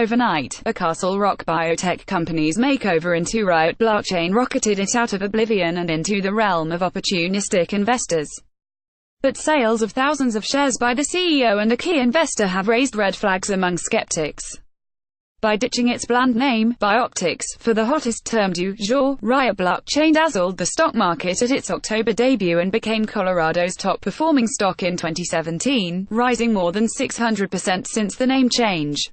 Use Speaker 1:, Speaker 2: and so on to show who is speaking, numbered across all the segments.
Speaker 1: overnight. A Castle Rock biotech company's makeover into Riot Blockchain rocketed it out of oblivion and into the realm of opportunistic investors. But sales of thousands of shares by the CEO and a key investor have raised red flags among skeptics. By ditching its bland name, Bioptics, for the hottest term du jour, Riot Blockchain dazzled the stock market at its October debut and became Colorado's top-performing stock in 2017, rising more than 600% since the name change.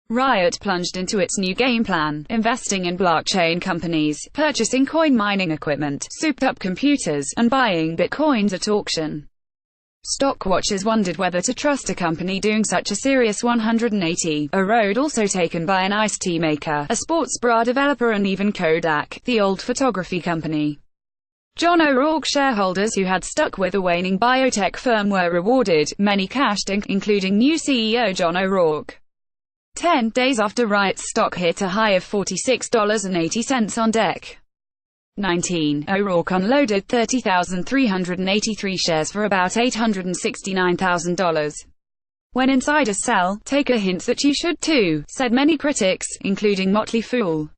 Speaker 1: Riot plunged into its new game plan, investing in blockchain companies, purchasing coin mining equipment, souped-up computers, and buying bitcoins at auction. Stock watchers wondered whether to trust a company doing such a serious 180, a road also taken by an iced tea maker, a sports bra developer and even Kodak, the old photography company. John O'Rourke shareholders who had stuck with a waning biotech firm were rewarded, many cashed in, including new CEO John O'Rourke. 10 days after Riot's stock hit a high of $46.80 on deck. 19. O'Rourke unloaded 30,383 shares for about $869,000. When insiders sell, take a hint that you should too, said many critics, including Motley Fool.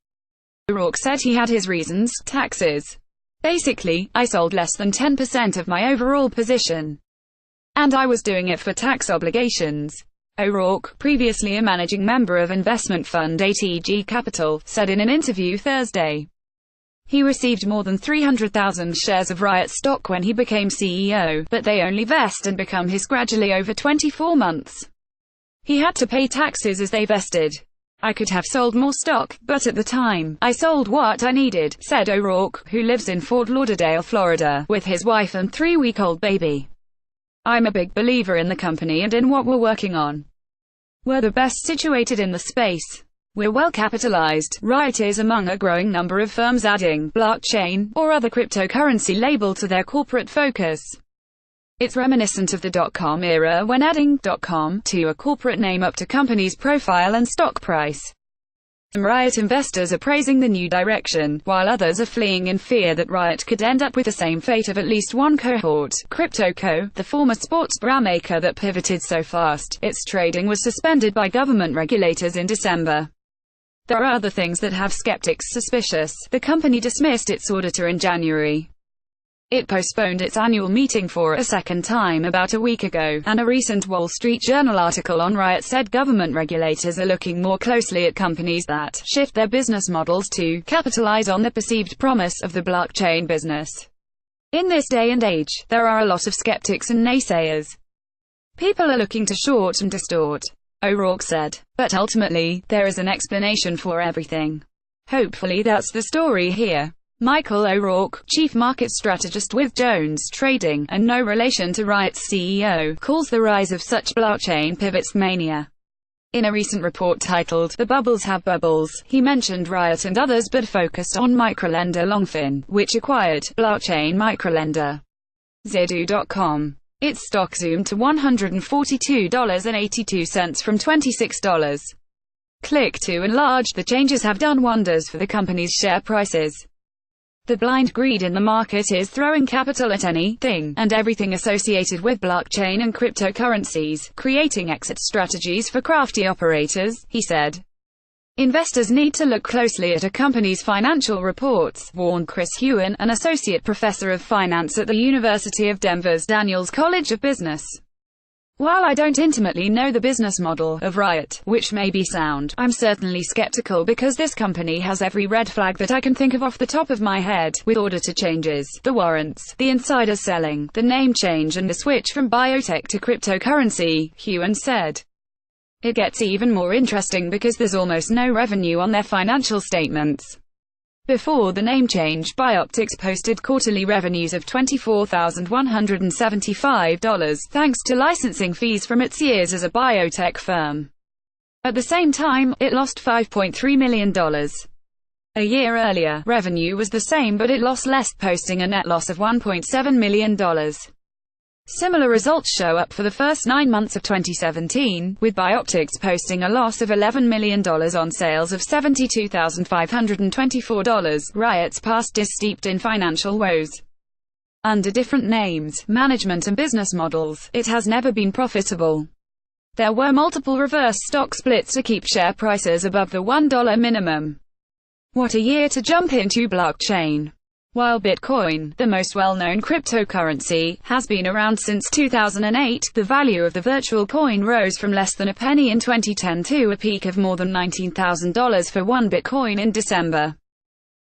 Speaker 1: O'Rourke said he had his reasons: taxes. Basically, I sold less than 10% of my overall position. And I was doing it for tax obligations. O'Rourke, previously a managing member of investment fund ATG Capital, said in an interview Thursday. He received more than 300,000 shares of Riot stock when he became CEO, but they only vest and become his gradually over 24 months. He had to pay taxes as they vested. I could have sold more stock, but at the time, I sold what I needed, said O'Rourke, who lives in Fort Lauderdale, Florida, with his wife and 3-week-old baby. I'm a big believer in the company and in what we're working on. We're the best situated in the space. We're well capitalized. Riot is among a growing number of firms adding blockchain or other cryptocurrency label to their corporate focus. It's reminiscent of the .com era when adding .com to a corporate name up to company's profile and stock price. Some Riot investors are praising the new direction, while others are fleeing in fear that Riot could end up with the same fate of at least one cohort. CryptoCo, the former sports bra maker that pivoted so fast, its trading was suspended by government regulators in December. There are other things that have skeptics suspicious. The company dismissed its auditor in January. It postponed its annual meeting for a second time about a week ago, and a recent Wall Street Journal article on Riot said government regulators are looking more closely at companies that shift their business models to capitalize on the perceived promise of the blockchain business. In this day and age, there are a lot of skeptics and naysayers. People are looking to short and distort, O'Rourke said. But ultimately, there is an explanation for everything. Hopefully that's the story here. Michael O'Rourke, chief market strategist with Jones Trading, and no relation to Riot's CEO, calls the rise of such blockchain pivots mania. In a recent report titled, "The Bubbles Have Bubbles," he mentioned Riot and others but focused on microlender Longfin, which acquired blockchain microlender Zedu.com. Its stock zoomed to $142.82 from $26. Click to enlarge. The changes have done wonders for the company's share prices. The blind greed in the market is throwing capital at anything and everything associated with blockchain and cryptocurrencies, creating exit strategies for crafty operators, he said. Investors need to look closely at a company's financial reports, warned Chris Hewen, an associate professor of finance at the University of Denver's Daniels College of Business. While I don't intimately know the business model of Riot, which may be sound, I'm certainly skeptical because this company has every red flag that I can think of off the top of my head, with auditor changes, the warrants, the insider selling, the name change and the switch from biotech to cryptocurrency, Hewen said. It gets even more interesting because there's almost no revenue on their financial statements. Before the name change, Bioptics posted quarterly revenues of $24,175, thanks to licensing fees from its years as a biotech firm. At the same time, it lost $5.3 million. A year earlier, revenue was the same but it lost less, posting a net loss of $1.7 million. Similar results show up for the first 9 months of 2017, with Bioptics posting a loss of $11 million on sales of $72,524. Riot's past is steeped in financial woes. Under different names, management and business models, it has never been profitable. There were multiple reverse stock splits to keep share prices above the $1 minimum. What a year to jump into blockchain. While Bitcoin, the most well-known cryptocurrency, has been around since 2008, the value of the virtual coin rose from less than a penny in 2010 to a peak of more than $19,000 for one Bitcoin in December.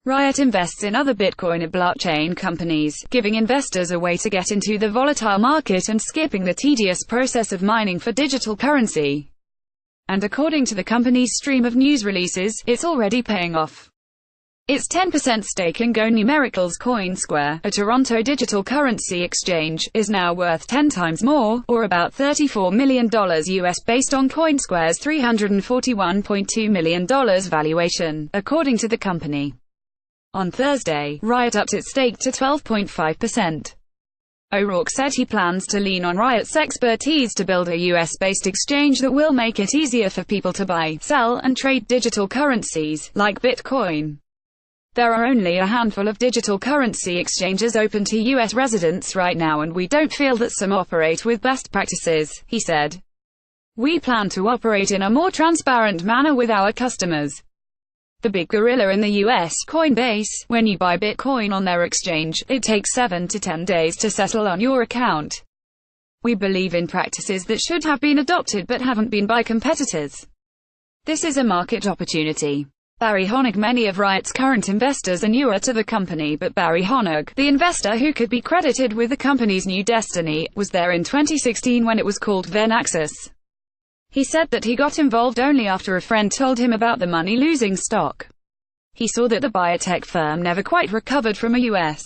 Speaker 1: Riot invests in other Bitcoin and blockchain companies, giving investors a way to get into the volatile market and skipping the tedious process of mining for digital currency. And according to the company's stream of news releases, it's already paying off. Its 10% stake in Go Numerical's CoinSquare, a Toronto digital currency exchange, is now worth 10 times more, or about $34 million US based on CoinSquare's $341.2 million valuation, according to the company. On Thursday, Riot upped its stake to 12.5%. O'Rourke said he plans to lean on Riot's expertise to build a US-based exchange that will make it easier for people to buy, sell, and trade digital currencies, like Bitcoin. There are only a handful of digital currency exchanges open to US residents right now, and we don't feel that some operate with best practices, he said. We plan to operate in a more transparent manner with our customers. The big gorilla in the US, Coinbase, when you buy Bitcoin on their exchange, it takes 7 to 10 days to settle on your account. We believe in practices that should have been adopted but haven't been by competitors. This is a market opportunity. Barry Honig. Many of Riot's current investors are newer to the company, but Barry Honig, the investor who could be credited with the company's new destiny, was there in 2016 when it was called Venaxis. He said that he got involved only after a friend told him about the money-losing stock. He saw that the biotech firm never quite recovered from a U.S.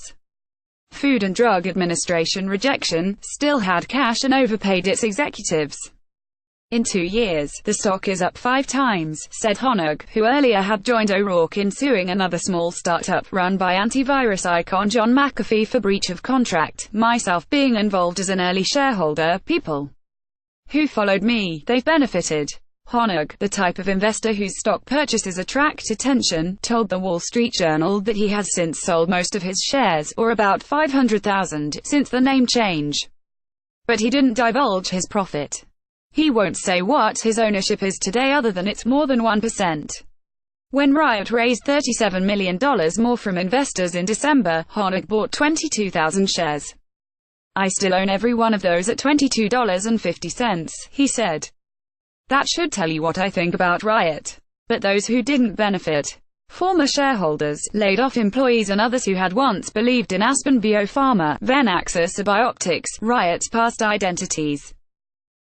Speaker 1: Food and Drug Administration rejection, still had cash and overpaid its executives. In 2 years, the stock is up 5 times, said Honig, who earlier had joined O'Rourke in suing another small startup run by antivirus icon John McAfee for breach of contract. Myself being involved as an early shareholder, people who followed me, they've benefited. Honig, the type of investor whose stock purchases attract attention, told the Wall Street Journal that he has since sold most of his shares, or about 500,000, since the name change. But he didn't divulge his profit. He won't say what his ownership is today other than it's more than 1%. When Riot raised $37 million more from investors in December, Honig bought 22,000 shares. I still own every one of those at $22.50, he said. That should tell you what I think about Riot. But those who didn't benefit, former shareholders, laid-off employees and others who had once believed in Aspen Biopharma, Venaxis or Bioptics, Riot's past identities.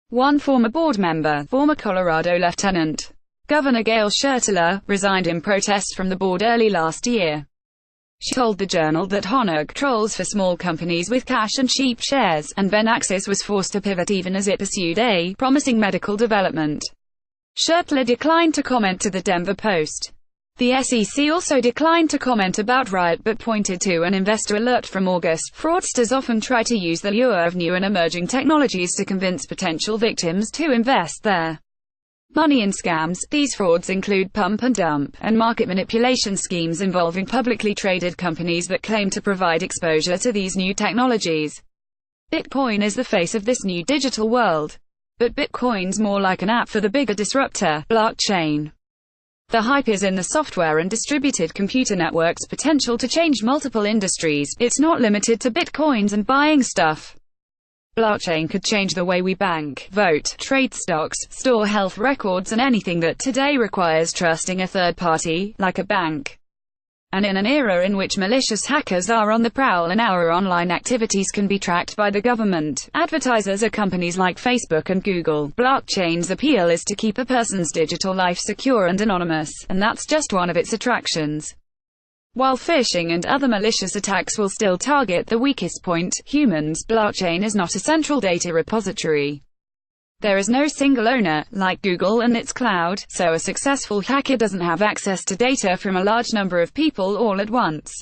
Speaker 1: One former board member, former Colorado Lieutenant Governor Gail Shertler, resigned in protest from the board early last year. She told the Journal that Honig trolls for small companies with cash and cheap shares, and Venaxis was forced to pivot even as it pursued a promising medical development. Shertler declined to comment to the Denver Post. The SEC also declined to comment about Riot but pointed to an investor alert from August. Fraudsters often try to use the lure of new and emerging technologies to convince potential victims to invest their money in scams. These frauds include pump and dump, and market manipulation schemes involving publicly traded companies that claim to provide exposure to these new technologies. Bitcoin is the face of this new digital world. But Bitcoin's more like an app for the bigger disruptor, blockchain. The hype is in the software and distributed computer network's potential to change multiple industries. It's not limited to Bitcoins and buying stuff. Blockchain could change the way we bank, vote, trade stocks, store health records and anything that today requires trusting a third party, like a bank. And in an era in which malicious hackers are on the prowl and our online activities can be tracked by the government, advertisers or companies like Facebook and Google, blockchain's appeal is to keep a person's digital life secure and anonymous, and that's just one of its attractions. While phishing and other malicious attacks will still target the weakest point, humans, blockchain is not a central data repository. There is no single owner, like Google and its cloud, so a successful hacker doesn't have access to data from a large number of people all at once.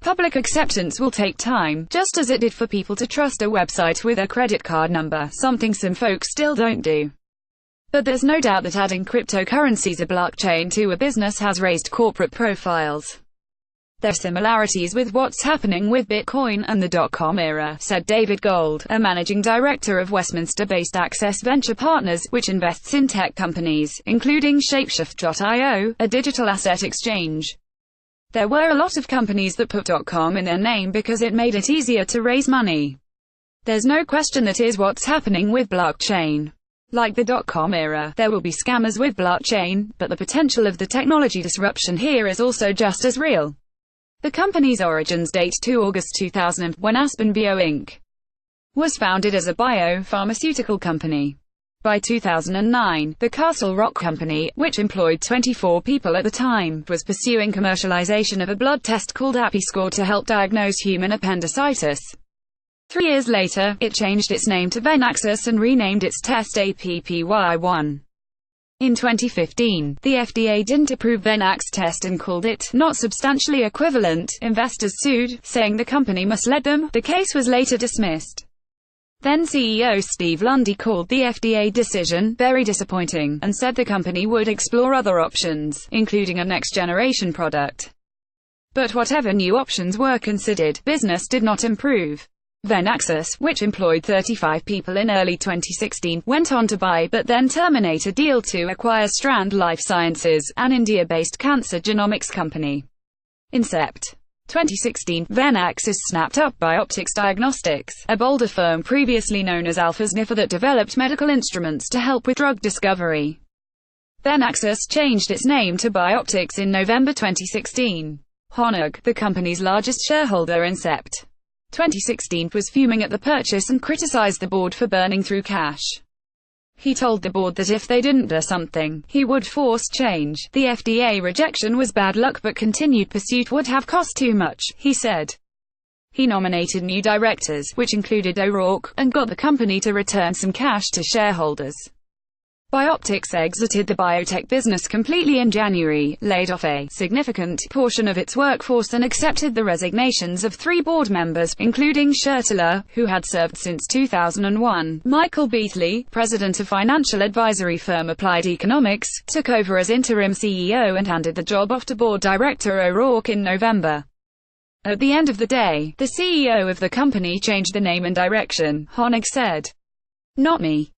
Speaker 1: Public acceptance will take time, just as it did for people to trust a website with a credit card number, something some folks still don't do. But there's no doubt that adding cryptocurrencies or blockchain to a business has raised corporate profiles. There are similarities with what's happening with Bitcoin and the dot-com era, said David Gold, a managing director of Westminster-based Access Venture Partners, which invests in tech companies, including Shapeshift.io, a digital asset exchange. There were a lot of companies that put .com in their name because it made it easier to raise money. There's no question that is what's happening with blockchain. Like the dot-com era, there will be scammers with blockchain, but the potential of the technology disruption here is also just as real. The company's origins date to August 2000, when Aspen Bio Inc. was founded as a biopharmaceutical company. By 2009, the Castle Rock Company, which employed 24 people at the time, was pursuing commercialization of a blood test called AppyScore to help diagnose human appendicitis. 3 years later, it changed its name to Venaxis and renamed its test APPY1. In 2015, the FDA didn't approve Venax test and called it not substantially equivalent. Investors sued, saying the company misled them. The case was later dismissed. Then CEO Steve Lundy called the FDA decision very disappointing, and said the company would explore other options, including a next-generation product. But whatever new options were considered, business did not improve. Venaxis, which employed 35 people in early 2016, went on to buy but then terminate a deal to acquire Strand Life Sciences, an India-based cancer genomics company. In Sept. 2016, Venaxis snapped up Bioptics Diagnostics, a Boulder firm previously known as Alpha Sniffer that developed medical instruments to help with drug discovery. Venaxis changed its name to Bioptics in November 2016. Honig, the company's largest shareholder in Sept. 2016, was fuming at the purchase and criticized the board for burning through cash. He told the board that if they didn't do something, he would force change. The FDA rejection was bad luck, but continued pursuit would have cost too much, he said. He nominated new directors, which included O'Rourke, and got the company to return some cash to shareholders. Bioptics exited the biotech business completely in January, laid off a significant portion of its workforce and accepted the resignations of 3 board members, including Schertler, who had served since 2001. Michael Beatley, president of financial advisory firm Applied Economics, took over as interim CEO and handed the job off to board director O'Rourke in November. At the end of the day, the CEO of the company changed the name and direction, Honig said. Not me.